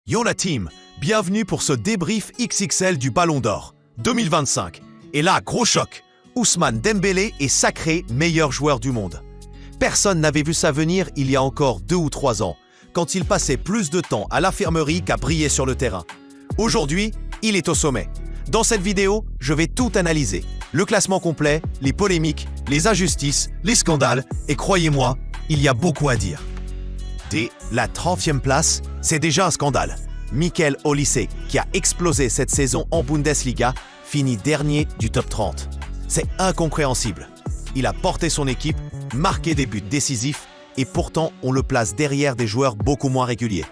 Yo la team, bienvenue pour ce débrief XXL du Ballon d'Or 2025. Et là, gros choc, Ousmane Dembélé est sacré meilleur joueur du monde. Personne n'avait vu ça venir il y a encore 2 ou 3 ans, quand il passait plus de temps à l'infirmerie qu'à briller sur le terrain. Aujourd'hui, il est au sommet. Dans cette vidéo, je vais tout analyser. Le classement complet, les polémiques, les injustices, les scandales, et croyez-moi, il y a beaucoup à dire. Dès la 30e place, c'est déjà un scandale. Michael Olise, qui a explosé cette saison en Bundesliga, finit dernier du top 30. C'est incompréhensible. Il a porté son équipe, marqué des buts décisifs, et pourtant on le place derrière des joueurs beaucoup moins réguliers.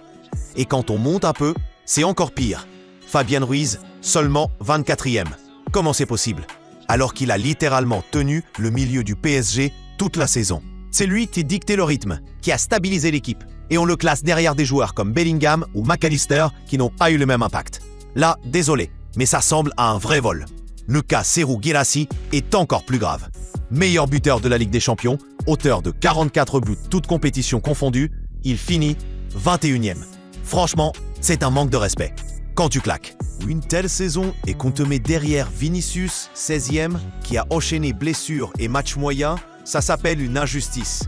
Et quand on monte un peu, c'est encore pire. Fabien Ruiz, seulement 24e. Comment c'est possible? Alors qu'il a littéralement tenu le milieu du PSG toute la saison. C'est lui qui dictait le rythme, qui a stabilisé l'équipe. Et on le classe derrière des joueurs comme Bellingham ou McAllister qui n'ont pas eu le même impact. Là, désolé, mais ça semble à un vrai vol. Le cas Serhou Guirassy est encore plus grave. Meilleur buteur de la Ligue des Champions, auteur de 44 buts toutes compétitions confondues, il finit 21e. Franchement, c'est un manque de respect. Quand tu claques. Une telle saison et qu'on te met derrière Vinicius, 16e, qui a enchaîné blessures et matchs moyens, ça s'appelle une injustice.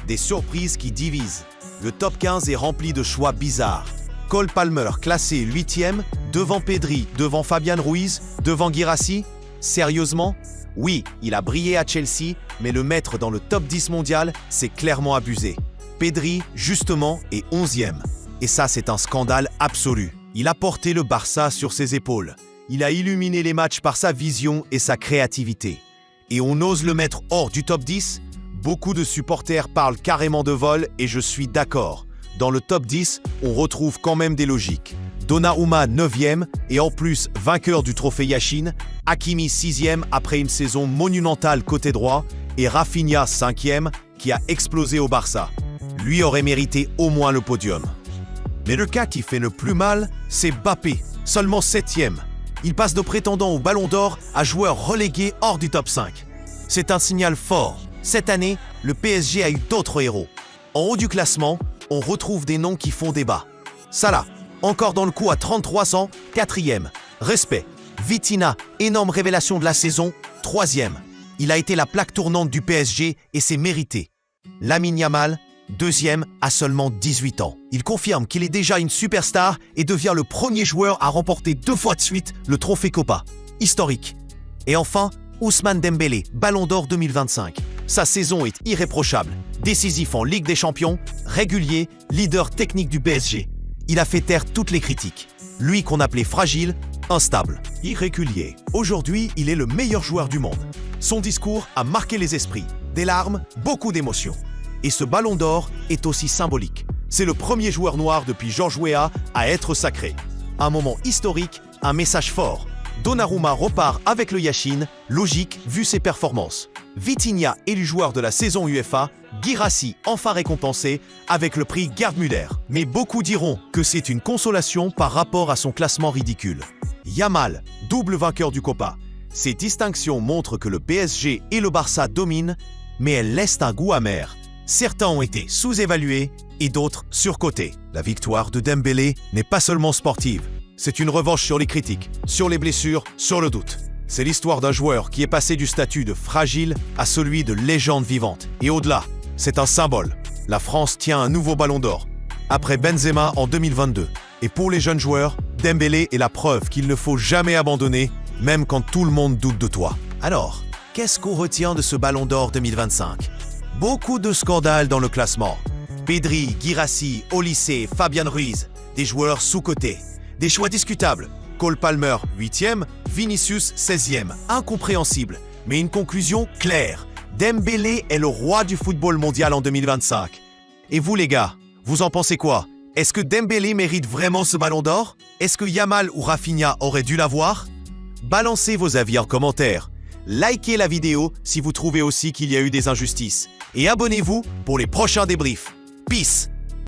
Des surprises qui divisent. Le top 15 est rempli de choix bizarres. Cole Palmer classé 8e, devant Pedri, devant Fabien Ruiz, devant Guirassy. Sérieusement? Oui, il a brillé à Chelsea, mais le mettre dans le top 10 mondial, c'est clairement abusé. Pedri, justement, est 11e. Et ça, c'est un scandale absolu. Il a porté le Barça sur ses épaules. Il a illuminé les matchs par sa vision et sa créativité. Et on ose le mettre hors du top 10? Beaucoup de supporters parlent carrément de vol et je suis d'accord. Dans le top 10, on retrouve quand même des logiques. Donnarumma 9e et en plus vainqueur du trophée Yashin, Hakimi 6e après une saison monumentale côté droit et Rafinha 5e qui a explosé au Barça. Lui aurait mérité au moins le podium. Mais le cas qui fait le plus mal, c'est Mbappé, seulement 7e. Il passe de prétendant au Ballon d'Or à joueur relégué hors du top 5. C'est un signal fort. Cette année, le PSG a eu d'autres héros. En haut du classement, on retrouve des noms qui font débat. Salah, encore dans le coup à 33 ans, 4e. Respect. Vitinha, énorme révélation de la saison, 3e. Il a été la plaque tournante du PSG et c'est mérité. Lamine Yamal, 2e à seulement 18 ans. Il confirme qu'il est déjà une superstar et devient le premier joueur à remporter 2 fois de suite le trophée Copa. Historique. Et enfin, Ousmane Dembélé, Ballon d'Or 2025. Sa saison est irréprochable. Décisif en Ligue des Champions, régulier, leader technique du PSG. Il a fait taire toutes les critiques. Lui qu'on appelait fragile, instable, irrégulier. Aujourd'hui, il est le meilleur joueur du monde. Son discours a marqué les esprits. Des larmes, beaucoup d'émotions. Et ce Ballon d'Or est aussi symbolique. C'est le premier joueur noir depuis Georges Weah à être sacré. Un moment historique, un message fort. Donnarumma repart avec le Yashin, logique vu ses performances. Vitinha élu joueur de la saison UEFA, Guirassy enfin récompensé avec le prix Gerd Müller. Mais beaucoup diront que c'est une consolation par rapport à son classement ridicule. Yamal, double vainqueur du Copa. Ces distinctions montrent que le PSG et le Barça dominent, mais elles laissent un goût amer. Certains ont été sous-évalués et d'autres surcotés. La victoire de Dembélé n'est pas seulement sportive. C'est une revanche sur les critiques, sur les blessures, sur le doute. C'est l'histoire d'un joueur qui est passé du statut de fragile à celui de légende vivante. Et au-delà, c'est un symbole. La France tient un nouveau Ballon d'Or, après Benzema en 2022. Et pour les jeunes joueurs, Dembélé est la preuve qu'il ne faut jamais abandonner, même quand tout le monde doute de toi. Alors, qu'est-ce qu'on retient de ce Ballon d'Or 2025? Beaucoup de scandales dans le classement. Pedri, Guirassy, Olise, Fabien Ruiz, des joueurs sous-cotés. Des choix discutables. Cole Palmer, 8e, Vinicius, 16e. Incompréhensible, mais une conclusion claire. Dembélé est le roi du football mondial en 2025. Et vous les gars, vous en pensez quoi? Est-ce que Dembélé mérite vraiment ce Ballon d'Or? Est-ce que Yamal ou Rafinha auraient dû l'avoir? Balancez vos avis en commentaire. Likez la vidéo si vous trouvez aussi qu'il y a eu des injustices. Et abonnez-vous pour les prochains débriefs. Peace!